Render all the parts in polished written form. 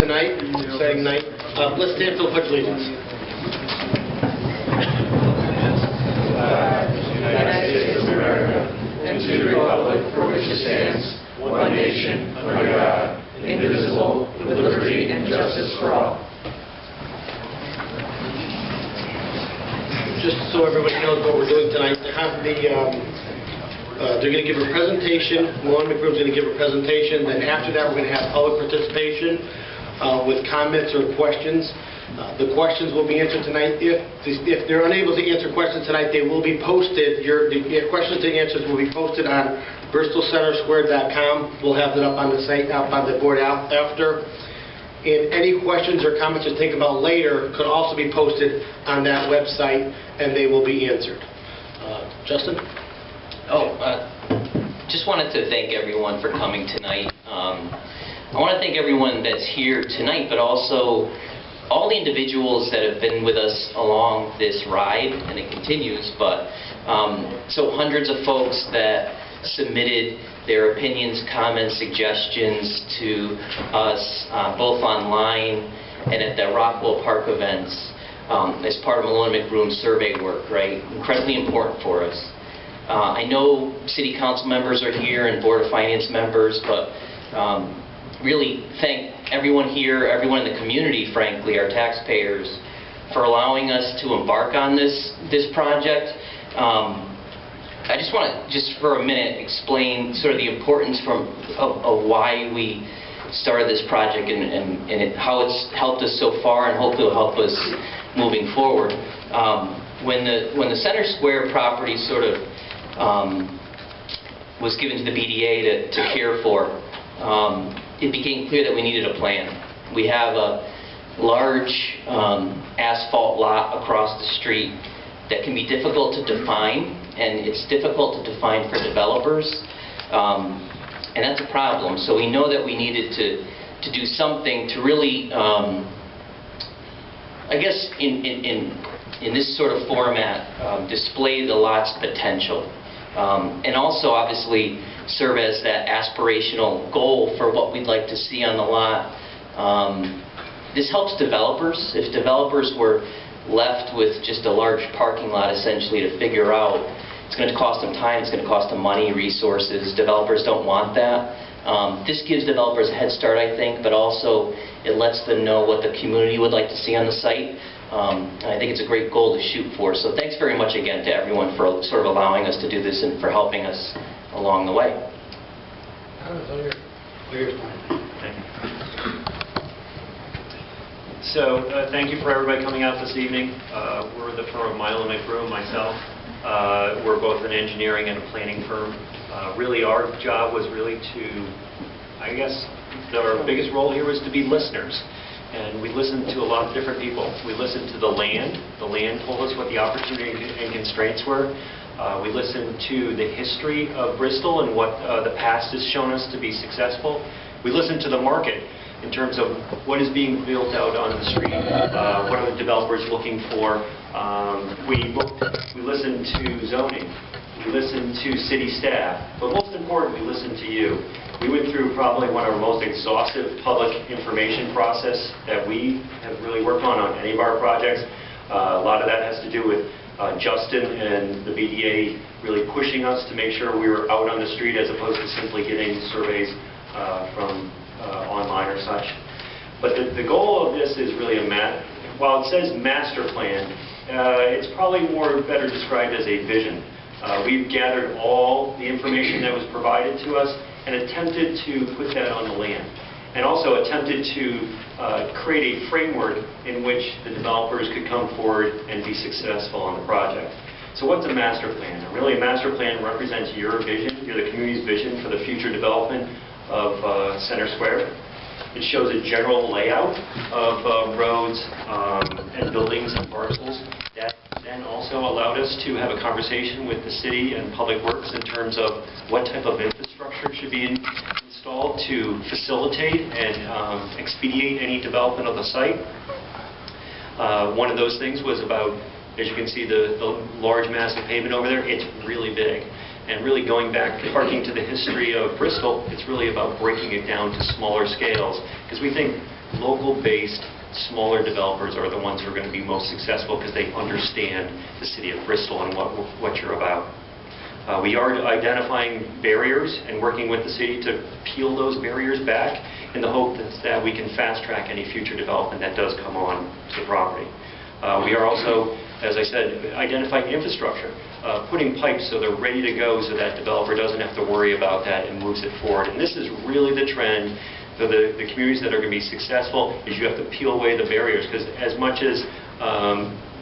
tonight, exciting night. Let's stand for the Pledge of Allegiance. United States of America, and to the republic for which it stands, one nation, under God, indivisible, with liberty and justice for all. Just so everybody knows what we're doing tonight, they're going to give a presentation. Malone McBroom's going to give a presentation. Then after that, we're going to have public participation with comments or questions. The questions will be answered tonight. If they're unable to answer questions tonight, they will be posted. The questions and answers will be posted on bristolcentersquare.com. We'll have it up on the site, up on the board after. And any questions or comments you think about later could also be posted on that website, and they will be answered. Justin? Just wanted to thank everyone for coming tonight. I want to thank everyone that's here tonight, but also all the individuals that have been with us along this ride, and it continues, but so hundreds of folks that submitted their opinions, comments, suggestions to us, both online and at the Rockwell Park events as part of Malone McBroom's survey work, right? Incredibly important for us. I know City Council members are here and Board of Finance members, but really thank everyone here, everyone in the community, frankly, our taxpayers, for allowing us to embark on this project. I just want to, for a minute, explain sort of the importance of why we started this project and how it's helped us so far and hopefully will help us moving forward. When the Center Square property sort of was given to the BDA to care for, it became clear that we needed a plan. We have a large asphalt lot across the street that can be difficult to define, and it's difficult to define for developers, and that's a problem. So we know that we needed to do something to really, I guess in this sort of format, display the lot's potential, and also obviously serve as that aspirational goal for what we'd like to see on the lot. This helps developers. If developers were left with just a large parking lot essentially to figure out, it's going to cost them time, it's going to cost them money, resources. Developers don't want that. This gives developers a head start, I think, but also it lets them know what the community would like to see on the site. And I think it's a great goal to shoot for. So thanks very much again to everyone for sort of allowing us to do this and for helping us along the way. So thank you for everybody coming out this evening. We're the firm of Malone McBroom, myself. We're both an engineering and a planning firm. Really our job was really to, I guess, our biggest role here was to be listeners. And we listened to a lot of different people. We listened to the land. The land told us what the opportunity and constraints were. We listened to the history of Bristol and what the past has shown us to be successful. We listened to the market in terms of what is being built out on the street, what are the developers looking for. We listened to zoning. We listened to city staff. But most important, we listened to you. We went through probably one of our most exhaustive public information process that we have really worked on any of our projects. A lot of that has to do with Justin and the BDA really pushing us to make sure we were out on the street as opposed to simply getting surveys from online or such. But the goal of this is really while it says master plan, it's probably better described as a vision. We've gathered all the information that was provided to us and attempted to put that on the land. And also attempted to create a framework in which the developers could come forward and be successful on the project. So what's a master plan? Really, a master plan represents your vision, the community's vision for the future development of Center Square. It shows a general layout of roads and buildings and parcels. That then also allowed us to have a conversation with the city and Public Works in terms of what type of infrastructure should be installed to facilitate and expedite any development of the site. One of those things was about, as you can see, the large mass of pavement over there. It's really big. And really going back, harking to the history of Bristol, it's really about breaking it down to smaller scales. Because we think local-based, smaller developers are the ones who are going to be most successful because they understand the city of Bristol and what you're about. We are identifying barriers and working with the city to peel those barriers back in the hope that we can fast-track any future development that does come on to the property. We are also, as I said, identifying infrastructure, putting pipes so they're ready to go so that developer doesn't have to worry about that and moves it forward. And this is really the trend for the communities that are going to be successful, is you have to peel away the barriers, because as much as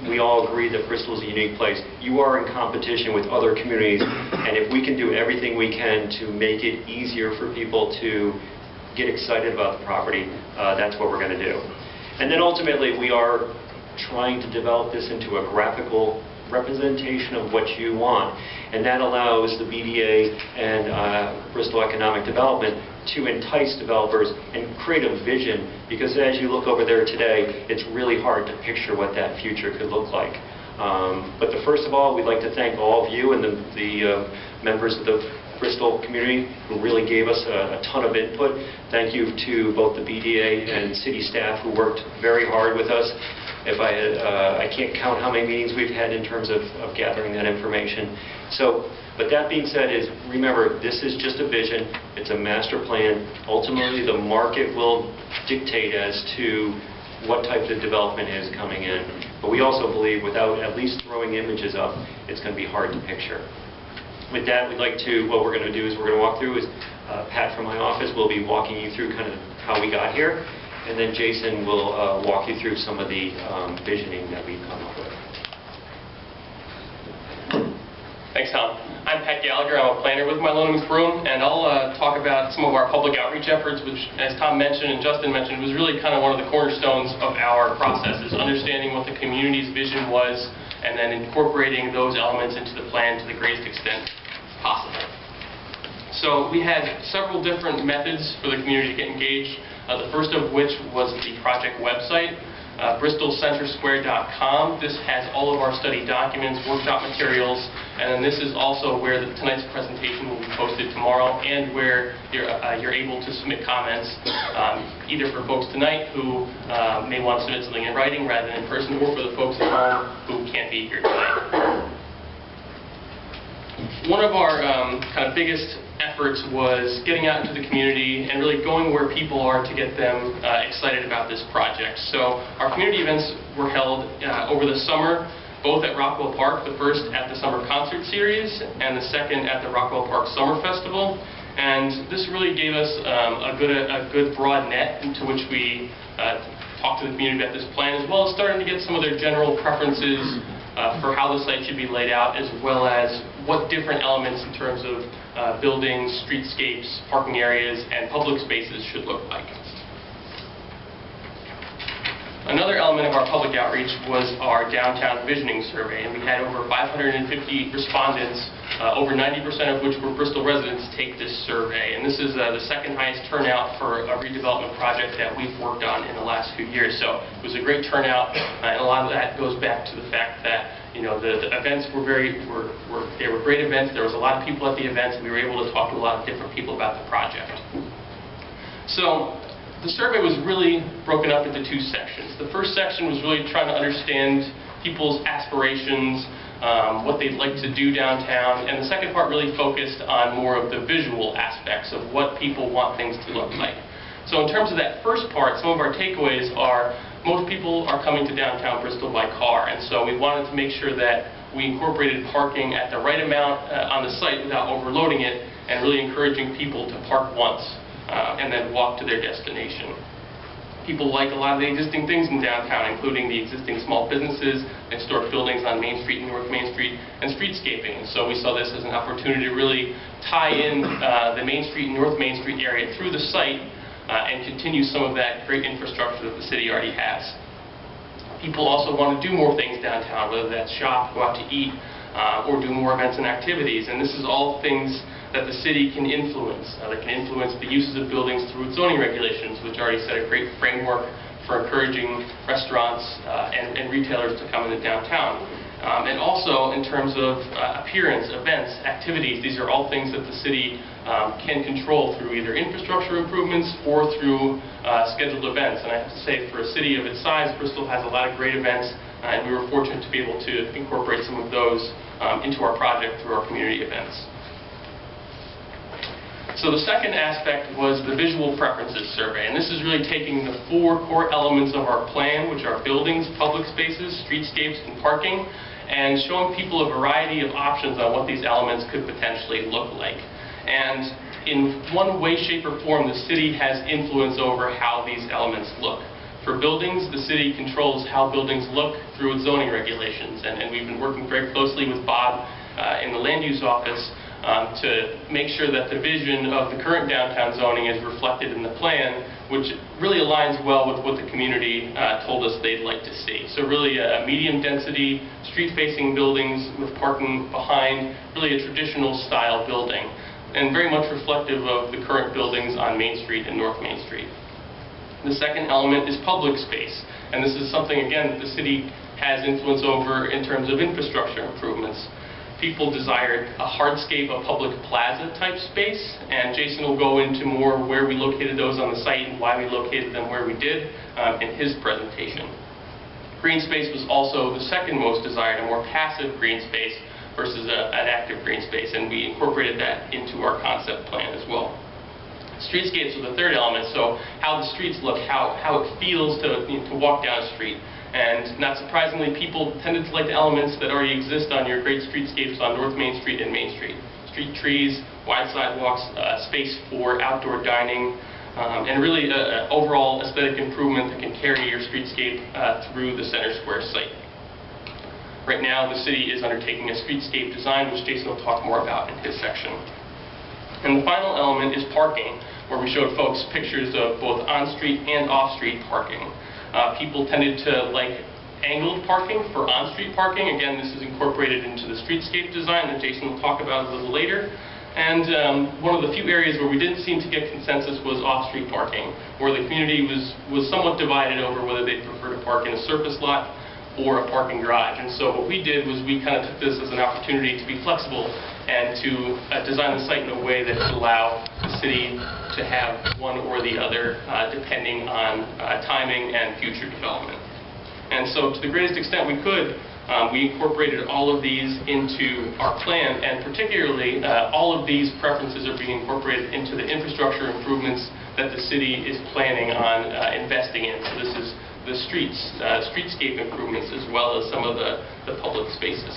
we all agree that Bristol is a unique place, you are in competition with other communities, and if we can do everything we can to make it easier for people to get excited about the property, that's what we're going to do. And then ultimately, we are trying to develop this into a graphical representation of what you want, and that allows the BDA and Bristol Economic Development to entice developers and create a vision, because as you look over there today, it's really hard to picture what that future could look like. But first of all, we'd like to thank all of you and the members of the Bristol community who really gave us a ton of input. Thank you to both the BDA and city staff who worked very hard with us. I can't count how many meetings we've had in terms of gathering that information. But that being said, remember, this is just a vision. It's a master plan. Ultimately, the market will dictate as to what type of development is coming in. But we also believe, without at least throwing images up, it's going to be hard to picture. With that, what we're going to do is we're going to walk through. Pat from my office will be walking you through kind of how we got here, and then Jason will walk you through some of the visioning that we've come up with. Thanks, Tom. I'm Pat Gallagher. I'm a planner with Mylona McBroom, and I'll talk about some of our public outreach efforts, which, as Tom mentioned and Justin mentioned, was really kind of one of the cornerstones of our process, is understanding what the community's vision was and then incorporating those elements into the plan to the greatest extent possible. So we had several different methods for the community to get engaged, the first of which was the project website, bristolcentersquare.com. This has all of our study documents, workshop materials, and then this is also where tonight's presentation will be posted tomorrow, and where you're able to submit comments, either for folks tonight who may want to submit something in writing rather than in person, or for the folks at home who can't be here tonight. One of our kind of biggest efforts was getting out into the community and really going where people are to get them excited about this project. So our community events were held over the summer, both at Rockwell Park, the first at the Summer Concert Series and the second at the Rockwell Park Summer Festival. And this really gave us a good broad net into which we talked to the community about this plan, as well as starting to get some of their general preferences for how the site should be laid out, as well as what different elements in terms of buildings, streetscapes, parking areas, and public spaces should look like. Another element of our public outreach was our downtown visioning survey, and we had over 550 respondents, over 90% of which were Bristol residents, take this survey. And this is the second highest turnout for a redevelopment project that we've worked on in the last few years. So it was a great turnout, and a lot of that goes back to the fact that the events were great events. There was a lot of people at the events, and we were able to talk to a lot of different people about the project. So the survey was really broken up into two sections. The first section was really trying to understand people's aspirations, what they'd like to do downtown, and the second part really focused on more of the visual aspects of what people want things to look like. So in terms of that first part, some of our takeaways are most people are coming to downtown Bristol by car, and so we wanted to make sure that we incorporated parking at the right amount on the site without overloading it, and really encouraging people to park once and then walk to their destination. People like a lot of the existing things in downtown, including the existing small businesses, historic buildings on Main Street and North Main Street, and streetscaping. So we saw this as an opportunity to really tie in the Main Street and North Main Street area through the site and continue some of that great infrastructure that the city already has. People also want to do more things downtown, whether that's shop, go out to eat, or do more events and activities. And this is all things that the city can influence. They can influence the uses of buildings through its zoning regulations, which already set a great framework for encouraging restaurants and retailers to come into downtown. And also in terms of appearance, events, activities, these are all things that the city can control through either infrastructure improvements or through scheduled events. And I have to say, for a city of its size, Bristol has a lot of great events, and we were fortunate to be able to incorporate some of those into our project through our community events. So the second aspect was the visual preferences survey, and this is really taking the 4 core elements of our plan, which are buildings, public spaces, streetscapes, and parking, and showing people a variety of options on what these elements could potentially look like. And in one way, shape, or form, the city has influence over how these elements look. For buildings, the city controls how buildings look through its zoning regulations, and we've been working very closely with Bob in the land use office to make sure that the vision of the current downtown zoning is reflected in the plan, which really aligns well with what the community told us they'd like to see. So really a medium density, street-facing buildings with parking behind, really a traditional style building, and very much reflective of the current buildings on Main Street and North Main Street. The second element is public space, and this is something, again, that the city has influence over in terms of infrastructure improvements. People desired a hardscape, a public plaza type space, and Jason will go into more where we located those on the site and why we located them where we did in his presentation. Green space was also the second most desired, a more passive green space versus an active green space, and we incorporated that into our concept plan as well. Streetscapes were the third element, so how the streets look, how it feels to walk down a street. And not surprisingly, people tended to like the elements that already exist on your great streetscapes on North Main Street and Main Street. Street trees, wide sidewalks, space for outdoor dining, and really an overall aesthetic improvement that can carry your streetscape through the Center Square site. Right now, the city is undertaking a streetscape design, which Jason will talk more about in his section. And the final element is parking, where we showed folks pictures of both on-street and off-street parking. People tended to like angled parking for on-street parking. Again, this is incorporated into the streetscape design that Jason will talk about a little later. And one of the few areas where we didn't seem to get consensus was off-street parking, where the community was somewhat divided over whether they'd prefer to park in a surface lot or a parking garage. And so what we did was we kind of took this as an opportunity to be flexible and to design the site in a way that would allow the city to have one or the other depending on timing and future development. And so to the greatest extent we could, we incorporated all of these into our plan, and particularly all of these preferences are being incorporated into the infrastructure improvements that the city is planning on investing in. So this is the streetscape improvements, as well as some of the public spaces.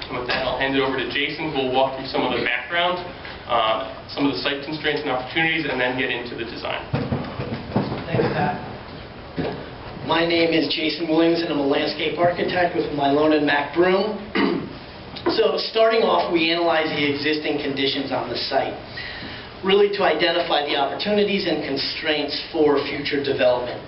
And with that, I'll hand it over to Jason, who will walk through some of the background, some of the site constraints and opportunities, and then get into the design. Thanks, Pat. My name is Jason Williams, and I'm a landscape architect with Milone and Mack Broom. So starting off, we analyzed the existing conditions on the site, really to identify the opportunities and constraints for future development.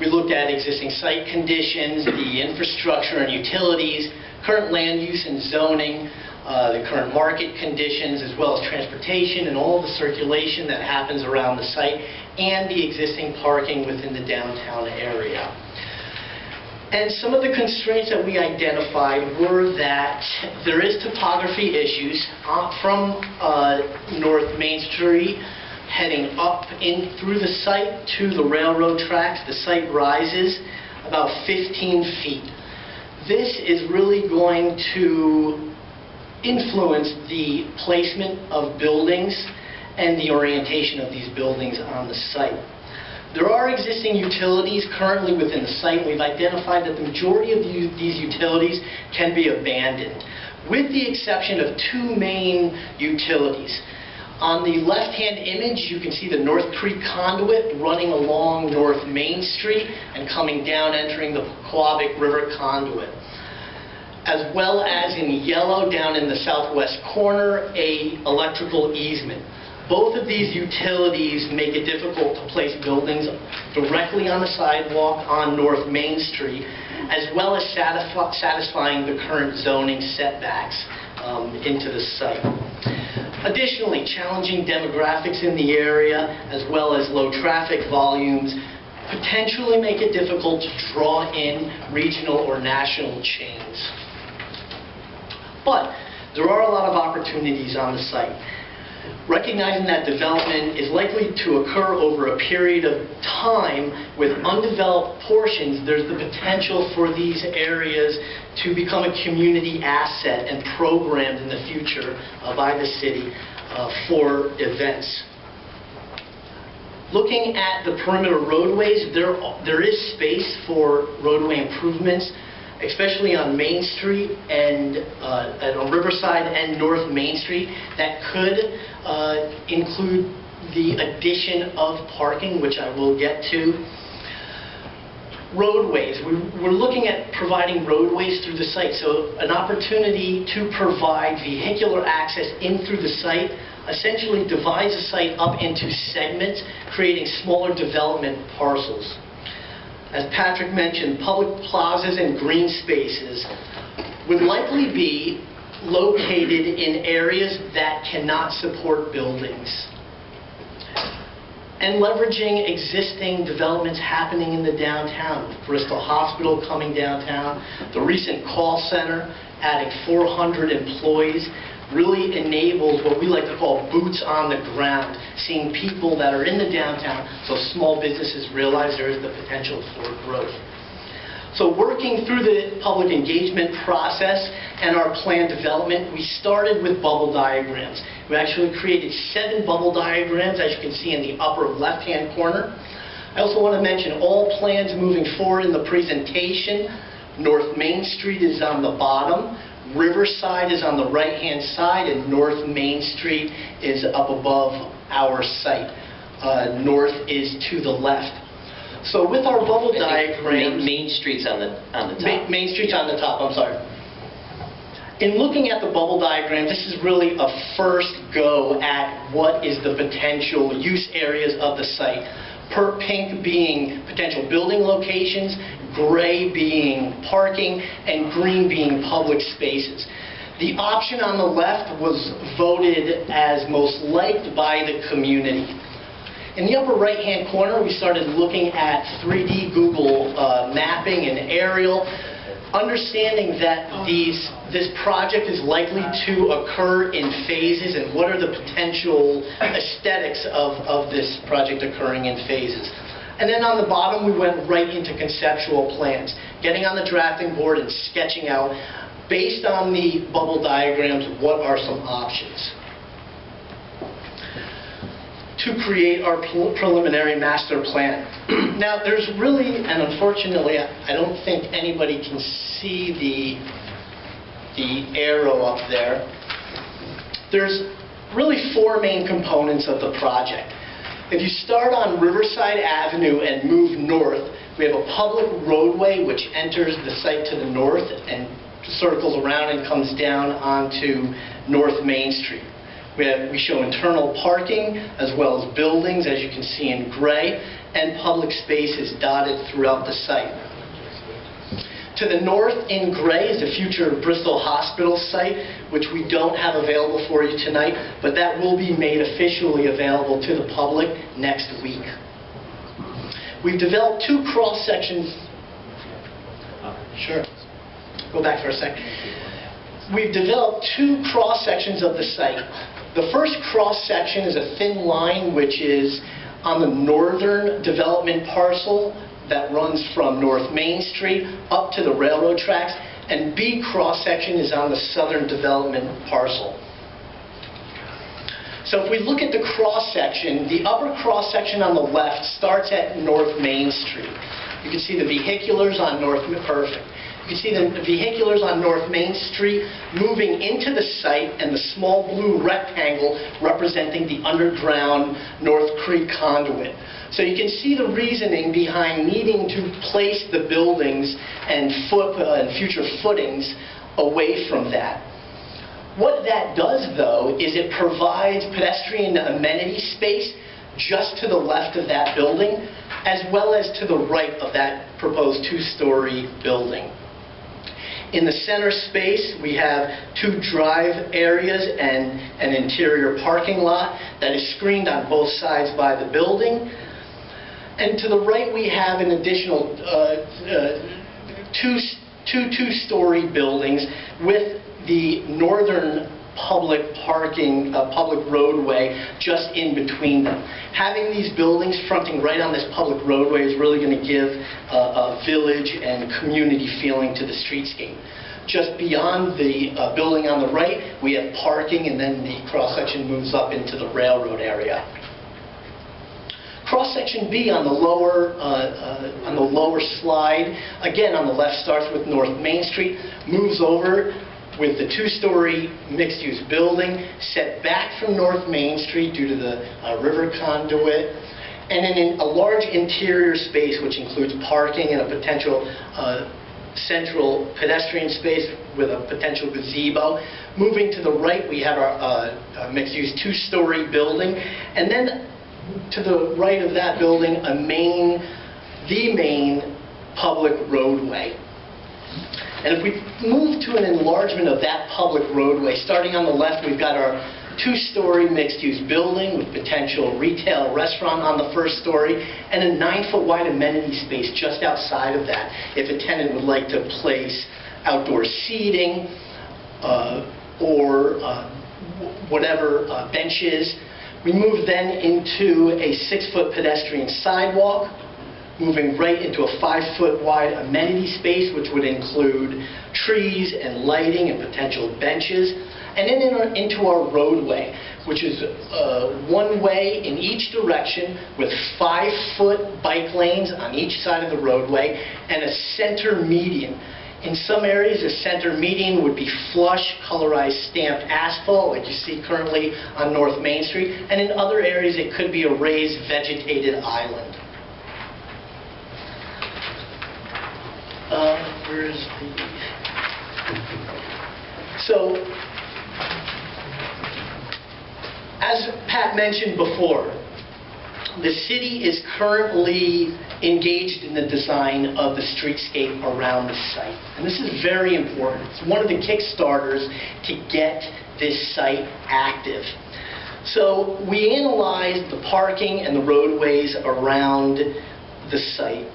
We looked at existing site conditions, the infrastructure and utilities, current land use and zoning, the current market conditions, as well as transportation and all the circulation that happens around the site, and the existing parking within the downtown area. And some of the constraints that we identified were that there is topography issues from North Main Street, heading up in through the site to the railroad tracks. The site rises about 15 feet. This is really going to influence the placement of buildings and the orientation of these buildings on the site. There are existing utilities currently within the site. We've identified that the majority of these utilities can be abandoned, with the exception of 2 main utilities. On the left-hand image, you can see the North Creek conduit running along North Main Street and coming down, entering the Quabic River conduit. As well as in yellow, down in the southwest corner, a electrical easement. Both of these utilities make it difficult to place buildings directly on the sidewalk on North Main Street, as well as satisfying the current zoning setbacks into the site. Additionally, challenging demographics in the area, as well as low traffic volumes, potentially make it difficult to draw in regional or national chains. But there are a lot of opportunities on the site. Recognizing that development is likely to occur over a period of time with undeveloped portions, there's the potential for these areas to become a community asset and programmed in the future by the city for events. Looking at the perimeter roadways, there is space for roadway improvements, especially on Main Street and on Riverside and North Main Street, that could include the addition of parking, which I will get to. Roadways. We're looking at providing roadways through the site, so an opportunity to provide vehicular access in through the site essentially divides the site up into segments, creating smaller development parcels. As Patrick mentioned, public plazas and green spaces would likely be located in areas that cannot support buildings. And leveraging existing developments happening in the downtown, with Bristol Hospital coming downtown, the recent call center adding 400 employees, really enables what we like to call boots on the ground, seeing people that are in the downtown so small businesses realize there is the potential for growth. So working through the public engagement process and our planned development, we started with bubble diagrams. We actually created 7 bubble diagrams, as you can see in the upper left-hand corner. I also want to mention all plans moving forward in the presentation. North Main Street is on the bottom. Riverside is on the right-hand side, and North Main Street is up above our site. North is to the left. So with our bubble diagrams... Main Street's on the top. Main Street's on the top, I'm sorry. In looking at the bubble diagram, this is really a first go at what is the potential use areas of the site. Pink being potential building locations, gray being parking, and green being public spaces. The option on the left was voted as most liked by the community. In the upper right-hand corner, we started looking at 3D Google mapping and aerial, understanding that this project is likely to occur in phases, and what are the potential aesthetics of this project occurring in phases. And then on the bottom, we went right into conceptual plans, getting on the drafting board and sketching out, based on the bubble diagrams, what are some options to create our preliminary master plan. Now, there's really, and unfortunately, I don't think anybody can see the arrow up there. There's really 4 main components of the project. If you start on Riverside Avenue and move north, we have a public roadway which enters the site to the north and circles around and comes down onto North Main Street. We show internal parking as well as buildings, as you can see in gray, and public spaces dotted throughout the site. To the north in gray is the future Bristol Hospital site, which we don't have available for you tonight, but that will be made officially available to the public next week. We've developed 2 cross sections. Sure. Go back for a second. We've developed 2 cross sections of the site. The first cross section is a thin line which is on the northern development parcel that runs from North Main Street up to the railroad tracks, and B cross section is on the southern development parcel. So if we look at the cross section, the upper cross section on the left starts at North Main Street. You can see the vehiculars on perfect. You can see the vehiculars on North Main Street moving into the site, and the small blue rectangle representing the underground North Creek conduit. So you can see the reasoning behind needing to place the buildings and future footings away from that. What that does, though, is it provides pedestrian amenity space just to the left of that building, as well as to the right of that proposed 2-story building. In the center space, we have 2 drive areas and an interior parking lot that is screened on both sides by the building. And to the right, we have an additional two-story buildings with the northern public parking, public roadway just in between them. Having these buildings fronting right on this public roadway is really going to give a village and community feeling to the streetscape. Just beyond the building on the right, we have parking, and then the cross-section moves up into the railroad area. Cross-section B on the lower slide, again on the left, starts with North Main Street, moves over with the two-story mixed-use building, set back from North Main Street due to the river conduit, and in a large interior space which includes parking and a potential central pedestrian space with a potential gazebo. Moving to the right, we have our mixed-use two-story building, and then to the right of that building, the main public roadway. And if we move to an enlargement of that public roadway, starting on the left, we've got our two-story mixed-use building with potential retail restaurant on the first story, and a 9-foot wide amenity space just outside of that if a tenant would like to place outdoor seating or whatever, benches. We move then into a 6-foot pedestrian sidewalk, moving right into a 5-foot wide amenity space, which would include trees and lighting and potential benches. And then into our roadway, which is one way in each direction with 5-foot bike lanes on each side of the roadway and a center median. In some areas, a center median would be flush, colorized stamped asphalt, like you see currently on North Main Street, and in other areas it could be a raised vegetated island. So, as Pat mentioned before, the city is currently engaged in the design of the streetscape around the site. And this is very important. It's one of the kickstarters to get this site active. So we analyzed the parking and the roadways around the site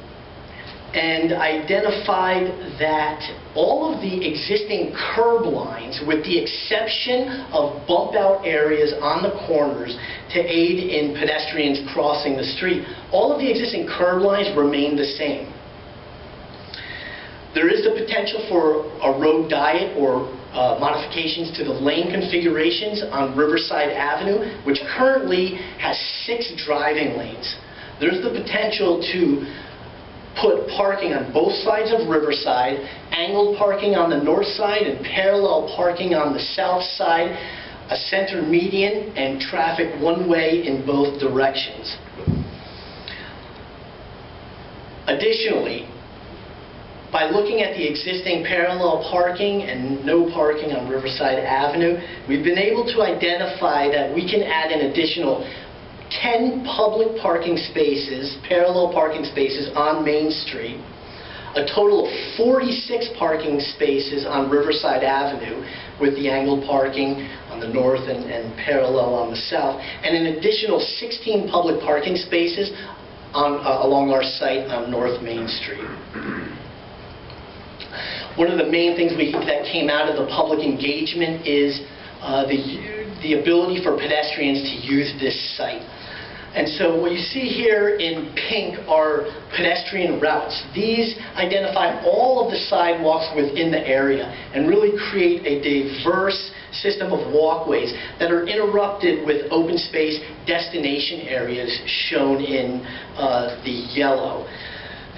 and identified that all of the existing curb lines, with the exception of bump-out areas on the corners to aid in pedestrians crossing the street, all of the existing curb lines remain the same. There is the potential for a road diet or modifications to the lane configurations on Riverside Avenue, which currently has 6 driving lanes. There's the potential to put parking on both sides of Riverside, angled parking on the north side and parallel parking on the south side, a center median, and traffic one way in both directions. Additionally, by looking at the existing parallel parking and no parking on Riverside Avenue, we've been able to identify that we can add an additional 10 public parking spaces, parallel parking spaces on Main Street, a total of 46 parking spaces on Riverside Avenue with the angled parking on the north and parallel on the south, and an additional 16 public parking spaces along our site on North Main Street. One of the main things that came out of the public engagement is the ability for pedestrians to use this site. And so what you see here in pink are pedestrian routes. These identify all of the sidewalks within the area and really create a diverse system of walkways that are interrupted with open space destination areas shown in the yellow.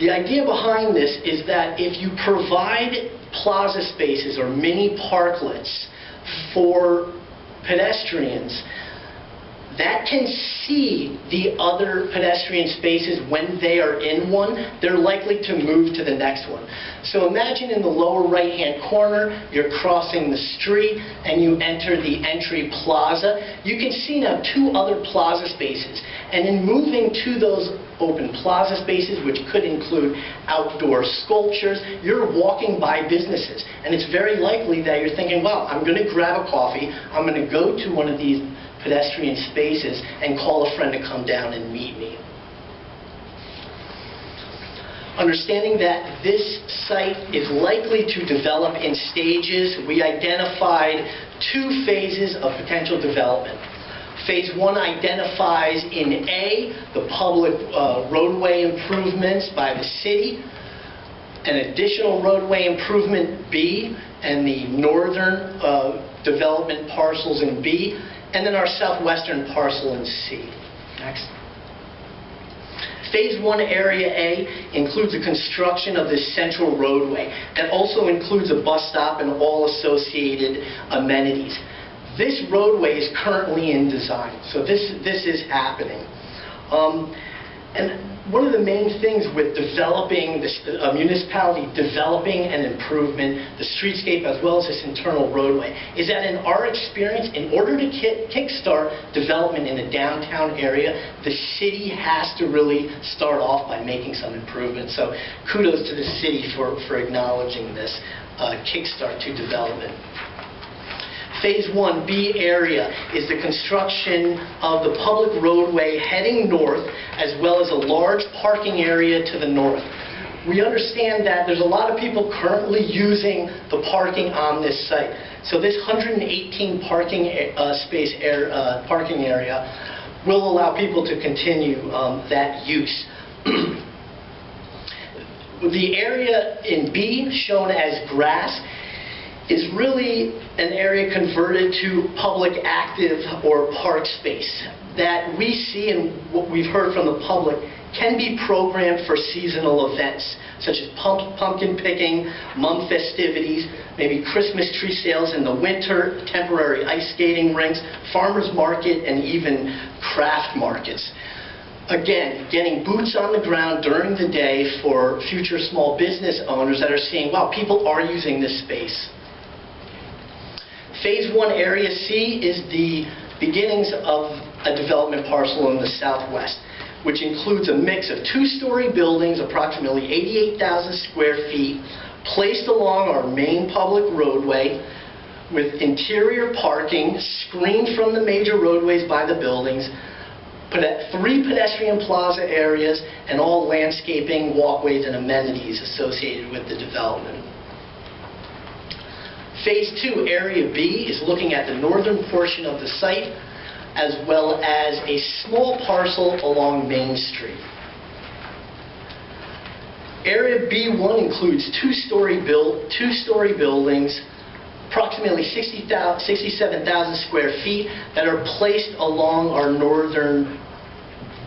The idea behind this is that if you provide plaza spaces or mini parklets for pedestrians that can see the other pedestrian spaces when they are in one, they're likely to move to the next one. So imagine in the lower right-hand corner, you're crossing the street and you enter the entry plaza. You can see now 2 other plaza spaces. And in moving to those open plaza spaces, which could include outdoor sculptures, you're walking by businesses. And it's very likely that you're thinking, well, I'm going to grab a coffee, I'm going to go to one of these pedestrian spaces and call a friend to come down and meet me. Understanding that this site is likely to develop in stages, we identified 2 phases of potential development. Phase 1 identifies in A, the public roadway improvements by the city, an additional roadway improvement B, and the northern development parcels in B, and then our southwestern parcel in C. Next. Phase 1 Area A includes the construction of this central roadway that also includes a bus stop and all associated amenities. This roadway is currently in design, so this is happening. And one of the main things with developing, a municipality developing an improvement, the streetscape as well as this internal roadway, is that in our experience, in order to kickstart development in the downtown area, the city has to really start off by making some improvements. So kudos to the city for acknowledging this kickstart to development. Phase 1B area is the construction of the public roadway heading north, as well as a large parking area to the north. We understand that there's a lot of people currently using the parking on this site. So this 118 parking parking area will allow people to continue that use. The area in B, shown as grass, is really an area converted to public active or park space that we see, and what we've heard from the public, can be programmed for seasonal events such as pumpkin picking, mum festivities, maybe Christmas tree sales in the winter, temporary ice skating rinks, farmers market, and even craft markets. Again, getting boots on the ground during the day for future small business owners that are seeing, wow, people are using this space. Phase 1 Area C is the beginnings of a development parcel in the southwest, which includes a mix of 2-story buildings, approximately 88,000 square feet, placed along our main public roadway with interior parking screened from the major roadways by the buildings, 3 pedestrian plaza areas, and all landscaping, walkways, and amenities associated with the development. Phase 2, Area B, is looking at the northern portion of the site, as well as a small parcel along Main Street. Area B1 includes 2-story buildings, approximately 67,000 square feet, that are placed along our northern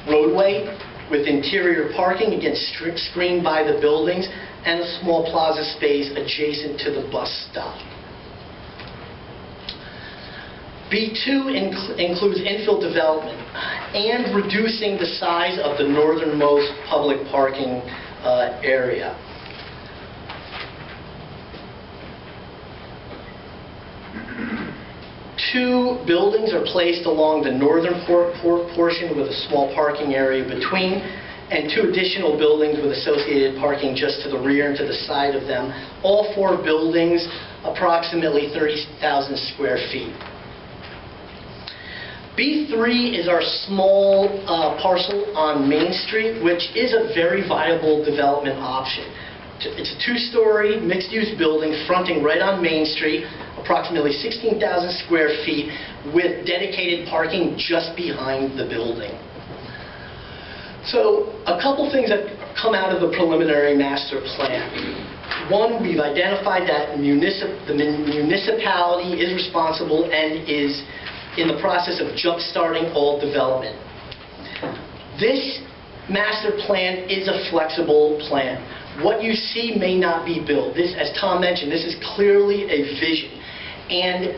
roadway with interior parking, again screened by the buildings, and a small plaza space adjacent to the bus stop. B2 includes infill development and reducing the size of the northernmost public parking area. Two buildings are placed along the northern portion with a small parking area between, and 2 additional buildings with associated parking just to the rear and to the side of them. All 4 buildings approximately 30,000 square feet. B3 is our small parcel on Main Street, which is a very viable development option. It's a 2-story mixed-use building fronting right on Main Street, approximately 16,000 square feet, with dedicated parking just behind the building. So a couple things that come out of the preliminary master plan. One, we've identified that the municipality is responsible and is in the process of jump-starting all development. This master plan is a flexible plan. What you see may not be built. This, as Tom mentioned, this is clearly a vision. And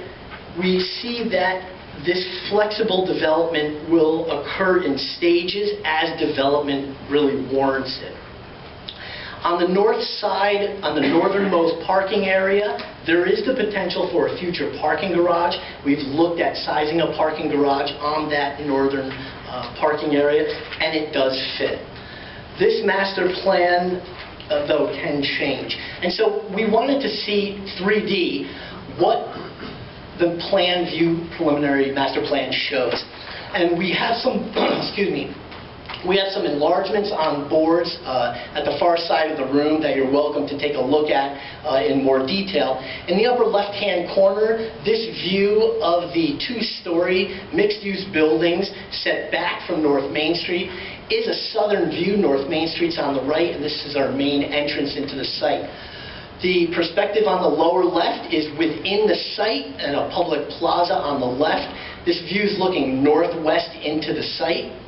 we see that this flexible development will occur in stages as development really warrants it. On the north side, on the northernmost parking area, there is the potential for a future parking garage. We've looked at sizing a parking garage on that northern parking area, and it does fit. This master plan, though, can change. And so we wanted to see 3D what the plan view preliminary master plan shows. And we have some, excuse me, We have some enlargements on boards at the far side of the room that you're welcome to take a look at in more detail. In the upper left-hand corner, this view of the two-story mixed-use buildings set back from North Main Street is a southern view. North Main Street's on the right, and this is our main entrance into the site. The perspective on the lower left is within the site and a public plaza on the left. This view is looking northwest into the site.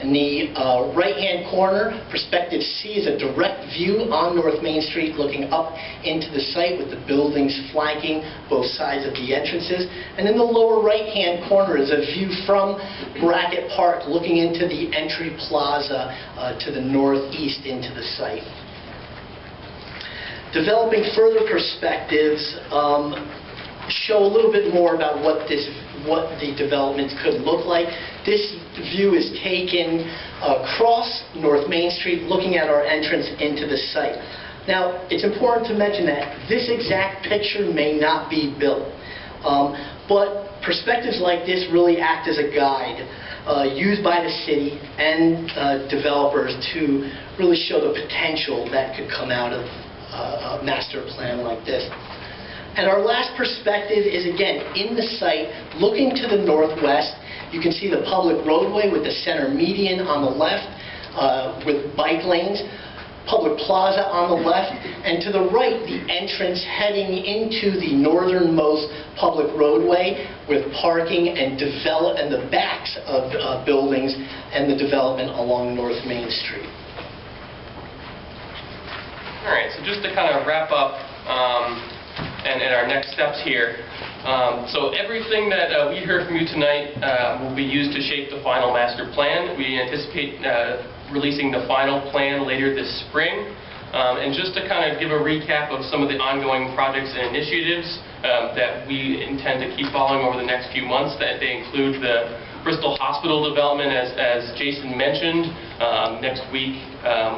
In the right-hand corner, perspective C is a direct view on North Main Street looking up into the site with the buildings flanking both sides of the entrances. And in the lower right-hand corner is a view from Brackett Park looking into the entry plaza to the northeast into the site. Developing further perspectives show a little bit more about what the developments could look like. This view is taken across North Main Street, looking at our entrance into the site. Now, it's important to mention that this exact picture may not be built, but perspectives like this really act as a guide used by the city and developers to really show the potential that could come out of a master plan like this. And our last perspective is, again, in the site, looking to the northwest. You can see the public roadway with the center median on the left, with bike lanes, public plaza on the left, and to the right, the entrance heading into the northernmost public roadway with parking and the backs of buildings and the development along North Main Street. All right, so just to kind of wrap up and our next steps here. So everything that we heard from you tonight will be used to shape the final master plan. We anticipate releasing the final plan later this spring. And just to kind of give a recap of some of the ongoing projects and initiatives that we intend to keep following over the next few months, that they include the Bristol Hospital development, as Jason mentioned. Next week,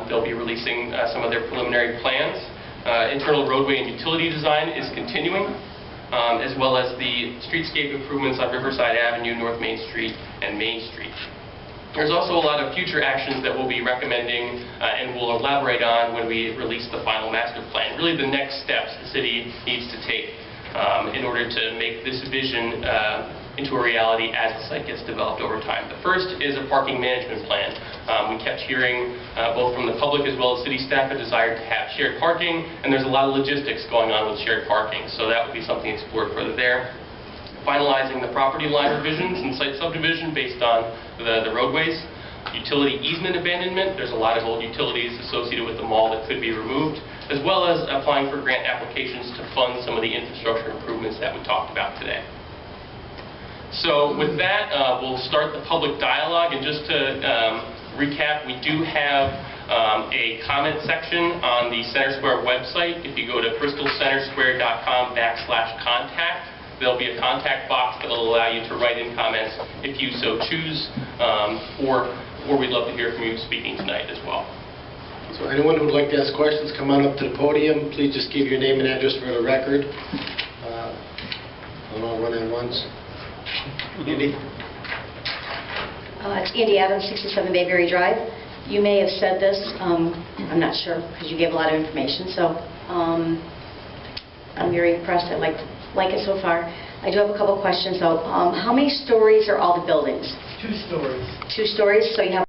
they'll be releasing some of their preliminary plans. Internal roadway and utility design is continuing, as well as the streetscape improvements on Riverside Avenue, North Main Street, and Main Street. There's also a lot of future actions that we'll be recommending and we'll elaborate on when we release the final master plan. Really the next steps the city needs to take in order to make this vision into a reality as the site gets developed over time. The first is a parking management plan. We kept hearing both from the public as well as city staff a desire to have shared parking, and there's a lot of logistics going on with shared parking, so that would be something explored further there. Finalizing the property line revisions and site subdivision based on the roadways. Utility easement abandonment. There's a lot of old utilities associated with the mall that could be removed, as well as applying for grant applications to fund some of the infrastructure improvements that we talked about today. So with that, we'll start the public dialogue, and just to recap, we do have a comment section on the Center Square website. If you go to bristolcentersquare.com/contact, there'll be a contact box that will allow you to write in comments if you so choose, or we'd love to hear from you speaking tonight as well. So anyone who would like to ask questions, come on up to the podium. Please just give your name and address for the record. I'll run in once. Andy? It's Andy Adams, 67 Bayberry Drive. You may have said this, I'm not sure, because you gave a lot of information, so I'm very impressed. I like it so far. I do have a couple questions, though. How many stories are all the buildings? 2 stories. 2 stories, so you have